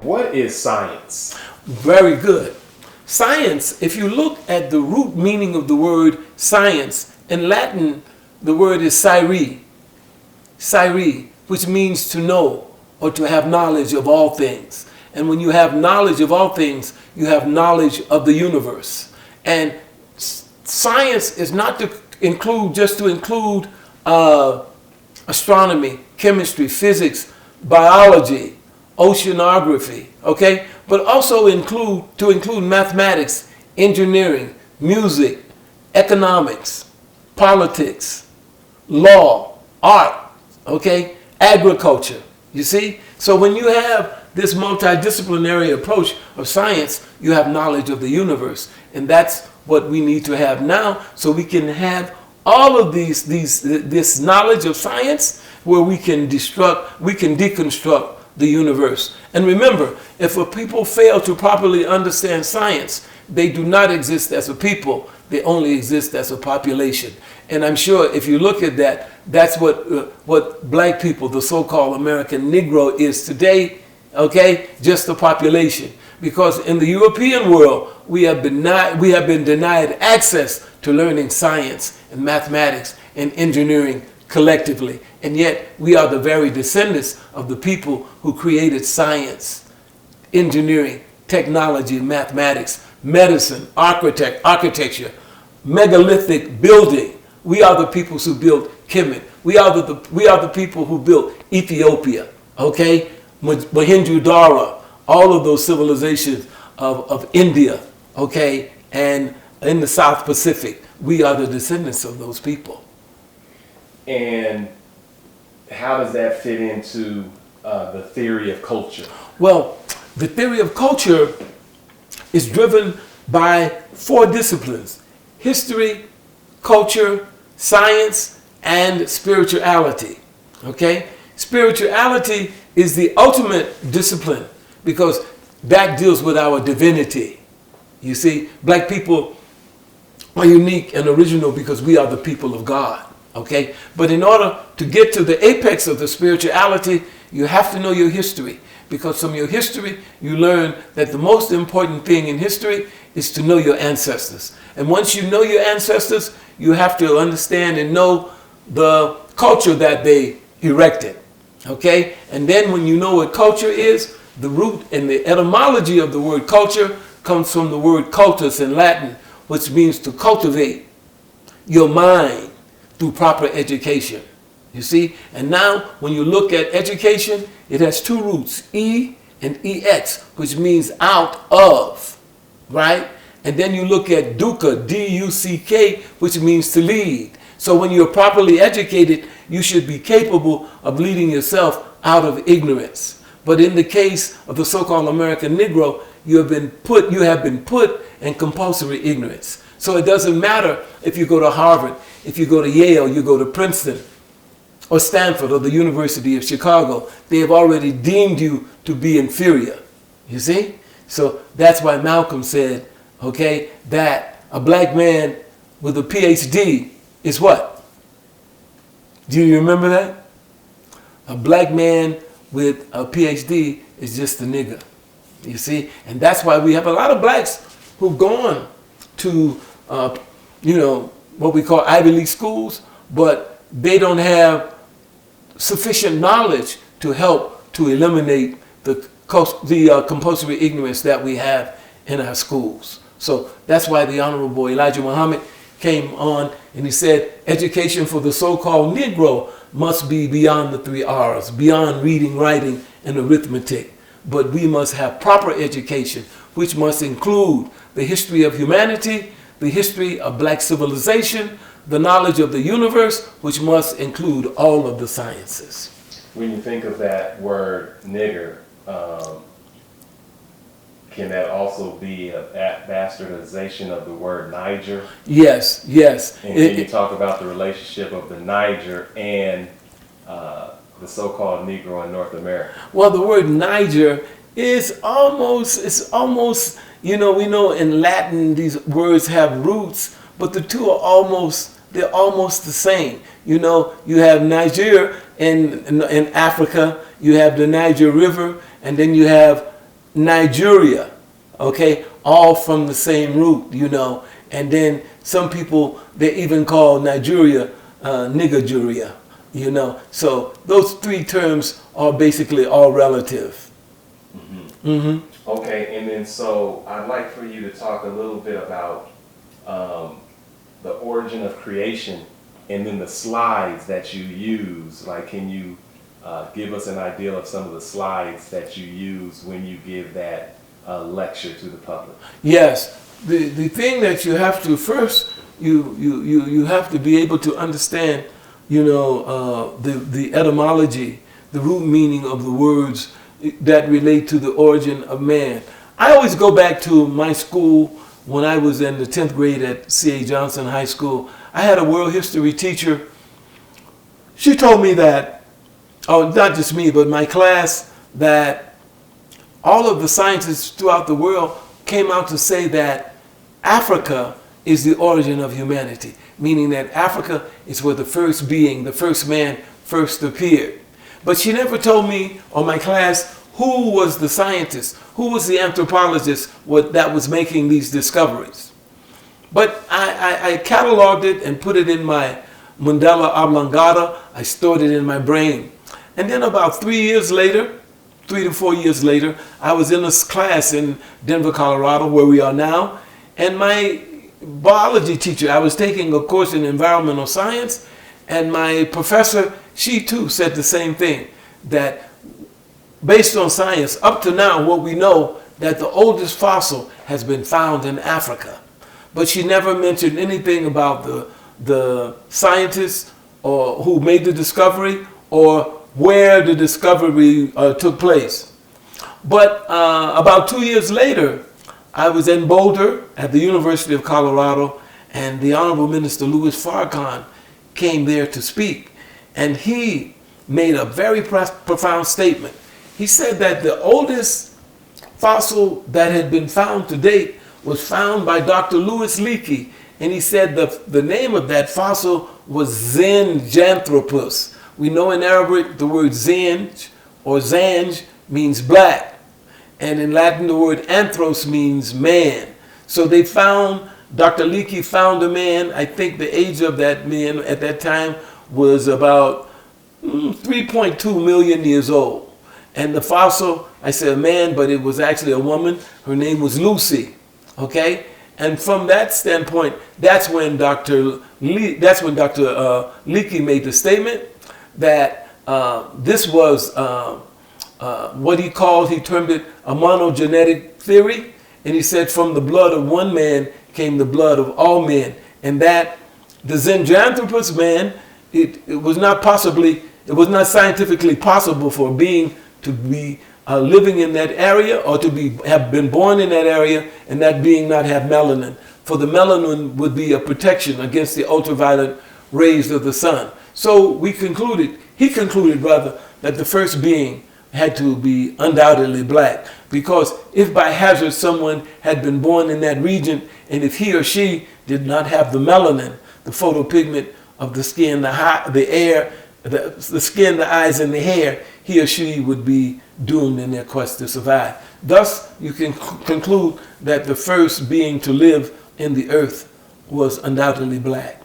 What is science? Very good. Science, if you look at the root meaning of the word science, in Latin, the word is scire, which means to know or to have knowledge of all things. And when you have knowledge of all things, you have knowledge of the universe. And science is not to include astronomy, chemistry, physics, biology, oceanography, okay? But also to include mathematics, engineering, music, economics, politics, law, art, okay? Agriculture, you see? So when you have this multidisciplinary approach of science, you have knowledge of the universe. And that's what we need to have now, so we can have all of this knowledge of science where we can deconstruct the universe. And remember, if a people fail to properly understand science, they do not exist as a people, they only exist as a population. And I'm sure if you look at that, that's what black people, the so-called American Negro, is today, okay? Just a population. Because in the European world, we have been denied access to learning science and mathematics and engineering collectively. And yet we are the very descendants of the people who created science, engineering, technology, mathematics, medicine, architecture, megalithic building. We are the people who built Kemet. We are the people who built Ethiopia, okay? Mohenjo-Daro, all of those civilizations of India, okay? And in the South Pacific, we are the descendants of those people. And how does that fit into the theory of culture? Well, the theory of culture is driven by 4 disciplines: history, culture, science, and spirituality. Okay? Spirituality is the ultimate discipline because that deals with our divinity. You see, black people are unique and original because we are the people of God. Okay? But in order to get to the apex of the spirituality, you have to know your history. Because from your history, you learn that the most important thing in history is to know your ancestors. And once you know your ancestors, you have to understand and know the culture that they erected. Okay? And then when you know what culture is, the root and the etymology of the word culture comes from the word cultus in Latin, which means to cultivate your mind through proper education. You see? And now, when you look at education, it has 2 roots, E and EX, which means out of, right? And then you look at dukkha, D-U-C-K, which means to lead. So when you're properly educated, you should be capable of leading yourself out of ignorance. But in the case of the so-called American Negro, you have been put in compulsory ignorance. So it doesn't matter if you go to Harvard, if you go to Yale, you go to Princeton, or Stanford, or the University of Chicago. They have already deemed you to be inferior. You see? So that's why Malcolm said, okay, that a black man with a PhD is what? Do you remember that? A black man with a PhD is just a nigger. You see? And that's why we have a lot of blacks who've gone to, what we call Ivy League schools, but they don't have sufficient knowledge to help to eliminate the compulsory ignorance that we have in our schools. So that's why the Honorable Elijah Muhammad came on and he said, education for the so-called Negro must be beyond the 3 R's, beyond reading, writing, and arithmetic. But we must have proper education, which must include the history of humanity, the history of black civilization, the knowledge of the universe, which must include all of the sciences. When you think of that word nigger, can that also be a bastardization of the word Niger? Yes, yes. And can you talk about the relationship of the Niger and the so-called Negro in North America? Well, the word Niger is almost, we know in Latin these words have roots, but the two are they're almost the same. You have Niger in Africa, you have the Niger River, and then you have Nigeria, okay, all from the same root, you know. And then some people, they even call Nigeria Nigeria, you know. So those three terms are basically all relative. Okay, and then so I'd like for you to talk a little bit about the origin of creation and then the slides that you use. Like, can you give us an idea of some of the slides that you use when you give that lecture to the public? Yes, the thing that you have to first, you have to be able to understand, you know, the etymology, the root meaning of the words that relate to the origin of man. I always go back to my school when I was in the 10th grade at C.A. Johnson High School. I had a world history teacher. She told me that, oh, not just me, but my class, that all of the scientists throughout the world came out to say that Africa is the origin of humanity, meaning that Africa is where the first being, the first man, first appeared. But she never told me or my class who was the scientist, who was the anthropologist that was making these discoveries. But I cataloged it and put it in my mandala oblongata. I stored it in my brain. And then about 3 years later, 3 to 4 years later, I was in a class in Denver, Colorado, where we are now. And my biology teacher, I was taking a course in environmental science, and my professor, she too said the same thing, that based on science, up to now, what we know, that the oldest fossil has been found in Africa. But she never mentioned anything about the scientists or who made the discovery or where the discovery took place. But about 2 years later, I was in Boulder at the University of Colorado, and the Honorable Minister Louis Farrakhan came there to speak. And he made a very profound statement. He said that the oldest fossil that had been found to date was found by Dr. Louis Leakey. And he said the name of that fossil was Zinjanthropus. We know in Arabic the word Zinj or Zanj means black. And in Latin the word anthros means man. So they found, Dr. Leakey found a man, I think the age of that man at that time was about 3.2 million years old. And the fossil, I said a man, but it was actually a woman. Her name was Lucy, okay? And from that standpoint, that's when Dr. Leakey made the statement that this was what he termed it a monogenetic theory. And he said from the blood of one man came the blood of all men. And that the Zinjanthropus man, it was not scientifically possible for a being to be living in that area or to have been born in that area and that being not have melanin. For the melanin would be a protection against the ultraviolet rays of the sun. So he concluded that the first being had to be undoubtedly black, because if by hazard someone had been born in that region and if he or she did not have the melanin, the photopigment of the skin, the skin, the eyes, and the hair, he or she would be doomed in their quest to survive. Thus, you can conclude that the first being to live in the earth was undoubtedly black.